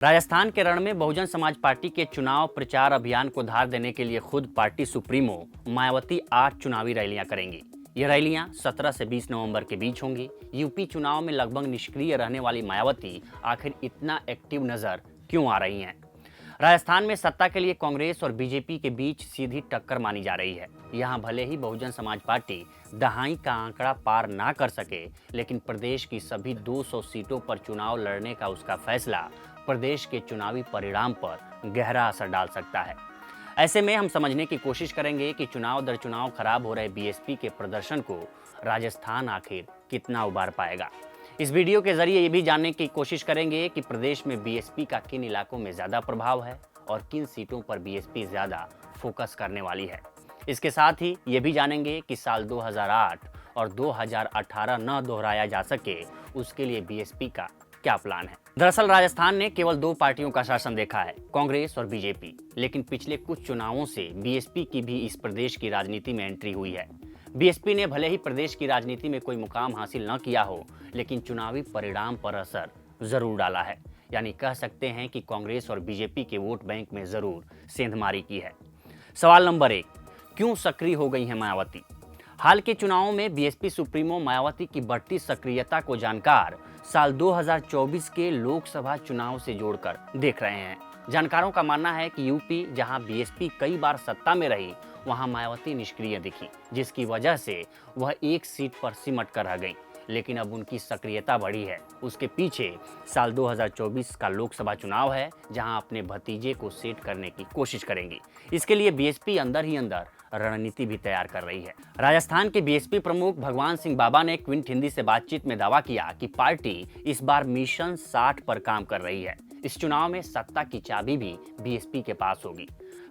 राजस्थान के रण में बहुजन समाज पार्टी के चुनाव प्रचार अभियान को धार देने के लिए खुद पार्टी सुप्रीमो मायावती 8 चुनावी रैलियां करेंगी। ये रैलियां 17 से 20 नवंबर के बीच होंगी। यूपी चुनाव में लगभग निष्क्रिय रहने वाली मायावती आखिर इतना एक्टिव नजर क्यों आ रही हैं? राजस्थान में सत्ता के लिए कांग्रेस और बीजेपी के बीच सीधी टक्कर मानी जा रही है। यहां भले ही बहुजन समाज पार्टी दहाई का आंकड़ा पार ना कर सके, लेकिन प्रदेश की सभी 200 सीटों पर चुनाव लड़ने का उसका फैसला प्रदेश के चुनावी परिणाम पर गहरा असर डाल सकता है। ऐसे में हम समझने की कोशिश करेंगे कि चुनाव दर चुनाव खराब हो रहे बीएसपी के प्रदर्शन को राजस्थान आखिर कितना उबार पाएगा। इस वीडियो के जरिए ये भी जानने की कोशिश करेंगे कि प्रदेश में बीएसपी का किन इलाकों में ज्यादा प्रभाव है और किन सीटों पर बीएसपी ज्यादा फोकस करने वाली है। इसके साथ ही ये भी जानेंगे कि साल 2008 और 2018 न दोहराया जा सके, उसके लिए बीएसपी का क्या प्लान है। दरअसल राजस्थान ने केवल 2 पार्टियों का शासन देखा है, कांग्रेस और बीजेपी, लेकिन पिछले कुछ चुनावों से बीएसपी की भी इस प्रदेश की राजनीति में एंट्री हुई है। बीएसपी ने भले ही प्रदेश की राजनीति में कोई मुकाम हासिल न किया हो, लेकिन चुनावी परिणाम पर असर जरूर डाला है। यानी कह सकते हैं कि कांग्रेस और बीजेपी के वोट बैंक में जरूर सेंधमारी की है। सवाल नंबर 1, क्यों सक्रिय हो गई है मायावती? हाल के चुनावों में बीएसपी सुप्रीमो मायावती की बढ़ती सक्रियता को जानकार साल 2024 के लोकसभा चुनाव से जोड़कर देख रहे हैं। जानकारों का मानना है कि यूपी, जहां बीएसपी कई बार सत्ता में रही, वहां मायावती निष्क्रिय दिखी, जिसकी वजह से वह एक सीट पर सिमट कर रह गई। लेकिन अब उनकी सक्रियता बढ़ी है। उसके पीछे साल 2024 का लोकसभा चुनाव है, जहां अपने भतीजे को सेट करने की कोशिश करेंगी। इसके लिए बीएसपी अंदर ही अंदर रणनीति भी तैयार कर रही है। राजस्थान के बीएसपी प्रमुख भगवान सिंह बाबा ने क्विंट हिंदी से बातचीत में दावा किया कि पार्टी इस बार मिशन 60 पर काम कर रही है। इस चुनाव में सत्ता की चाबी भी बीएसपी के पास होगी।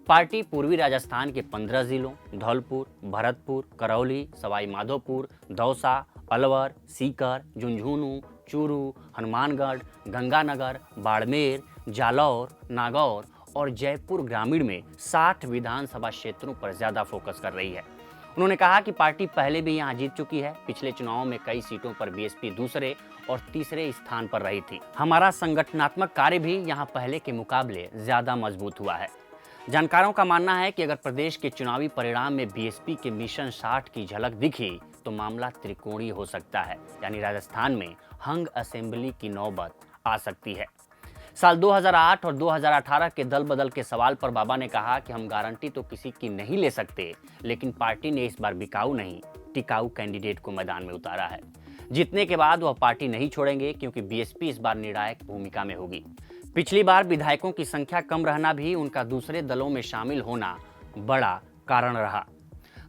पार्टी पूर्वी राजस्थान के 15 जिलों धौलपुर, भरतपुर, करौली, सवाई माधोपुर, दौसा, अलवर, सीकर, झुंझुनू, चूरू, हनुमानगढ़, गंगानगर, बाड़मेर, जालौर, नागौर और जयपुर ग्रामीण में 60 विधानसभा क्षेत्रों पर ज्यादा फोकस कर रही है। उन्होंने कहा कि पार्टी पहले भी यहां जीत चुकी है। पिछले चुनावों में कई सीटों पर बीएसपी दूसरे और तीसरे स्थान पर रही थी। हमारा संगठनात्मक कार्य भी यहां पहले के मुकाबले ज्यादा मजबूत हुआ है। जानकारों का मानना है कि अगर प्रदेश के चुनावी परिणाम में बीएसपी के मिशन 60 की झलक दिखी तो मामला त्रिकोणीय हो सकता है। यानी राजस्थान में हंग असेंबली की नौबत आ सकती है। साल 2008 और 2018 के दल बदल के सवाल पर बाबा ने कहा कि हम गारंटी तो किसी की नहीं ले सकते, लेकिन पार्टी ने इस बार बिकाऊ नहीं, टिकाऊ कैंडिडेट को मैदान में उतारा है। जीतने के बाद वह पार्टी नहीं छोड़ेंगे, क्योंकि बीएसपी इस बार निर्णायक भूमिका में होगी। पिछली बार विधायकों की संख्या कम रहना भी उनका दूसरे दलों में शामिल होना बड़ा कारण रहा।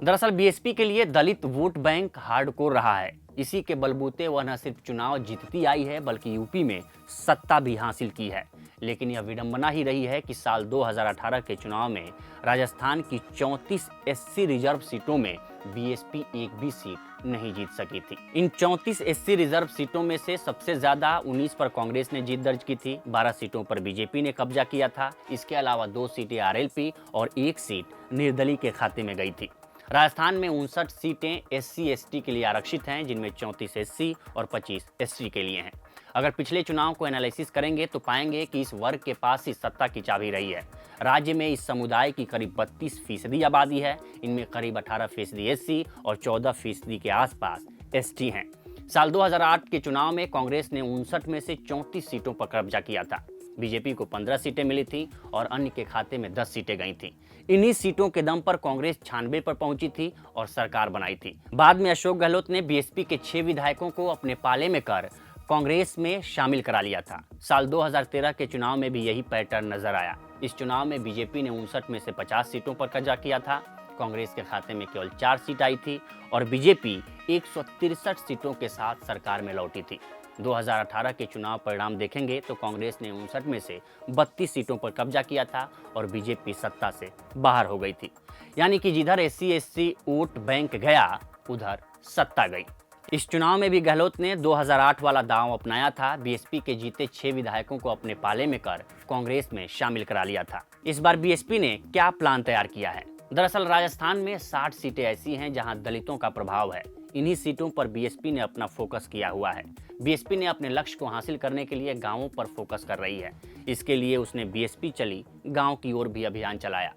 दरअसल बीएसपी के लिए दलित वोट बैंक हार्डकोर रहा है। इसी के बलबूते वह न सिर्फ चुनाव जीतती आई है, बल्कि यूपी में सत्ता भी हासिल की है। लेकिन यह विडंबना ही रही है कि साल 2018 के चुनाव में राजस्थान की 34 एससी रिजर्व सीटों में बीएसपी एक भी सीट नहीं जीत सकी थी। इन 34 एससी रिजर्व सीटों में से सबसे ज्यादा 19 पर कांग्रेस ने जीत दर्ज की थी, 12 सीटों पर बीजेपी ने कब्जा किया था। इसके अलावा 2 सीटें आरएलपी और 1 सीट निर्दलीय के खाते में गई थी। राजस्थान में 59 सीटें एससी एसटी के लिए आरक्षित हैं, जिनमें 34 एससी और 25 एसटी के लिए हैं। अगर पिछले चुनाव को एनालिसिस करेंगे तो पाएंगे कि इस वर्ग के पास ही सत्ता की चाबी रही है। राज्य में इस समुदाय की करीब 32% आबादी है। इनमें करीब 18% एससी और 14% के आसपास एसटी हैं। साल 2008 के चुनाव में कांग्रेस ने 59 में से 34 सीटों पर कब्जा किया था। बीजेपी को 15 सीटें मिली थी और अन्य के खाते में 10 सीटें गई थी। इन्हीं सीटों के दम पर कांग्रेस 96 पर पहुंची थी और सरकार बनाई थी। बाद में अशोक गहलोत ने बीएसपी के 6 विधायकों को अपने पाले में कर कांग्रेस में शामिल करा लिया था। साल 2013 के चुनाव में भी यही पैटर्न नजर आया। इस चुनाव में बीजेपी ने 59 में से 50 सीटों पर कब्जा किया था। कांग्रेस के खाते में केवल 4 सीट आई थी और बीजेपी 163 सीटों के साथ सरकार में लौटी थी। 2018 के चुनाव परिणाम देखेंगे तो कांग्रेस ने 59 में से 32 सीटों पर कब्जा किया था और बीजेपी सत्ता से बाहर हो गई थी। यानी कि जिधर एससी एसटी वोट बैंक गया, उधर सत्ता गई। इस चुनाव में भी गहलोत ने 2008 वाला दांव अपनाया था। बीएसपी के जीते 6 विधायकों को अपने पाले में कर कांग्रेस में शामिल करा लिया था। इस बार बीएसपी ने क्या प्लान तैयार किया है? दरअसल राजस्थान में 60 सीटें ऐसी हैं जहां दलितों का प्रभाव है। इन्हीं सीटों पर बीएसपी ने अपना फोकस किया हुआ है। बीएसपी ने अपने लक्ष्य को हासिल करने के लिए गांवों पर फोकस कर रही है। इसके लिए उसने बीएसपी चली गांव की ओर भी अभियान चलाया।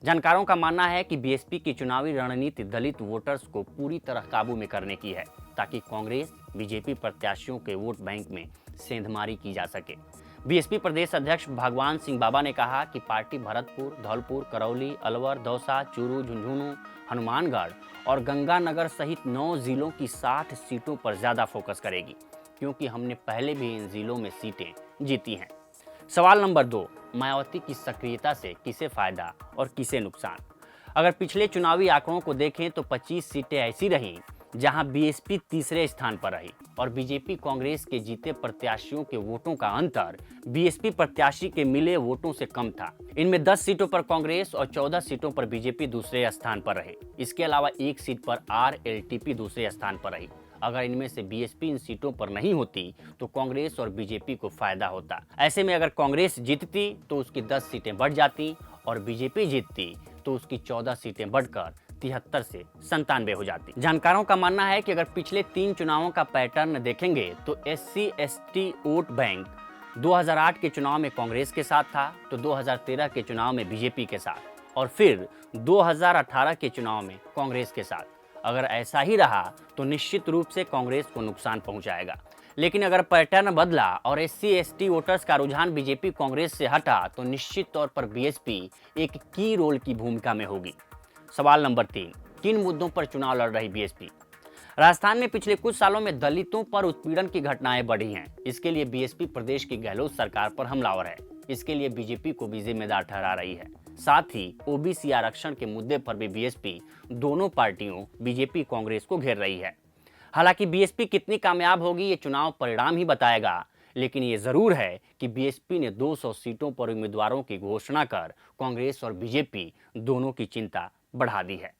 जानकारों का मानना है कि बीएसपी की चुनावी रणनीति दलित वोटर्स को पूरी तरह काबू में करने की है, ताकि कांग्रेस बीजेपी प्रत्याशियों के वोट बैंक में सेंधमारी की जा सके। बीएसपी प्रदेश अध्यक्ष भगवान सिंह बाबा ने कहा कि पार्टी भरतपुर, धौलपुर, करौली, अलवर, दौसा, चूरू, झुंझुनू, हनुमानगढ़ और गंगानगर सहित 9 जिलों की 60 सीटों पर ज्यादा फोकस करेगी, क्योंकि हमने पहले भी इन जिलों में सीटें जीती हैं। सवाल नंबर 2, मायावती की सक्रियता से किसे फायदा और किसे नुकसान? अगर पिछले चुनावी आंकड़ों को देखें तो 25 सीटें ऐसी रहीं जहां बीएसपी तीसरे स्थान पर रही और बीजेपी कांग्रेस के जीते प्रत्याशियों के वोटों का अंतर बीएसपी प्रत्याशी के मिले वोटों से कम था। इनमें 10 सीटों पर कांग्रेस और 14 सीटों पर बीजेपी दूसरे स्थान पर रहे। इसके अलावा 1 सीट पर आरएलटीपी दूसरे स्थान पर रही। अगर इनमें से बीएसपी इन सीटों पर नहीं होती तो कांग्रेस और बीजेपी को फायदा होता। ऐसे में अगर कांग्रेस जीतती तो उसकी 10 सीटें बढ़ जाती और बीजेपी जीतती तो उसकी 14 सीटें बढ़कर 73 से 97 हो जाती। जानकारों का मानना है कि अगर पिछले 3 चुनावों का पैटर्न देखेंगे तो एससी एसटी वोट बैंक 2008 के चुनाव में कांग्रेस के साथ था, तो 2013 के चुनाव में बीजेपी के साथ और फिर 2018 के चुनाव में कांग्रेस के साथ। अगर ऐसा ही रहा तो निश्चित रूप से कांग्रेस को नुकसान पहुंचाएगा। लेकिन अगर पैटर्न बदला और एससी एसटी वोटर्स का रुझान बीजेपी कांग्रेस से हटा तो निश्चित तौर पर बीएसपी एक की रोल की भूमिका में होगी। सवाल नंबर 3, किन मुद्दों पर चुनाव लड़ रही बीएसपी? राजस्थान में पिछले कुछ सालों में दलितों पर उत्पीड़न की घटनाएं बढ़ी हैं। इसके लिए बीएसपी प्रदेश की गहलोत सरकार पर हमलावर है। इसके लिए बीजेपी को भी जिम्मेदार ठहरा रही है। साथ ही ओबीसी आरक्षण के मुद्दे पर भी बीएसपी दोनों पार्टियों बीजेपी कांग्रेस को घेर रही है। हालांकि बीएसपी कितनी कामयाब होगी ये चुनाव परिणाम ही बताएगा, लेकिन ये जरूर है कि बीएसपी ने 200 सीटों पर उम्मीदवारों की घोषणा कर कांग्रेस और बीजेपी दोनों की चिंता बढ़ा दी है।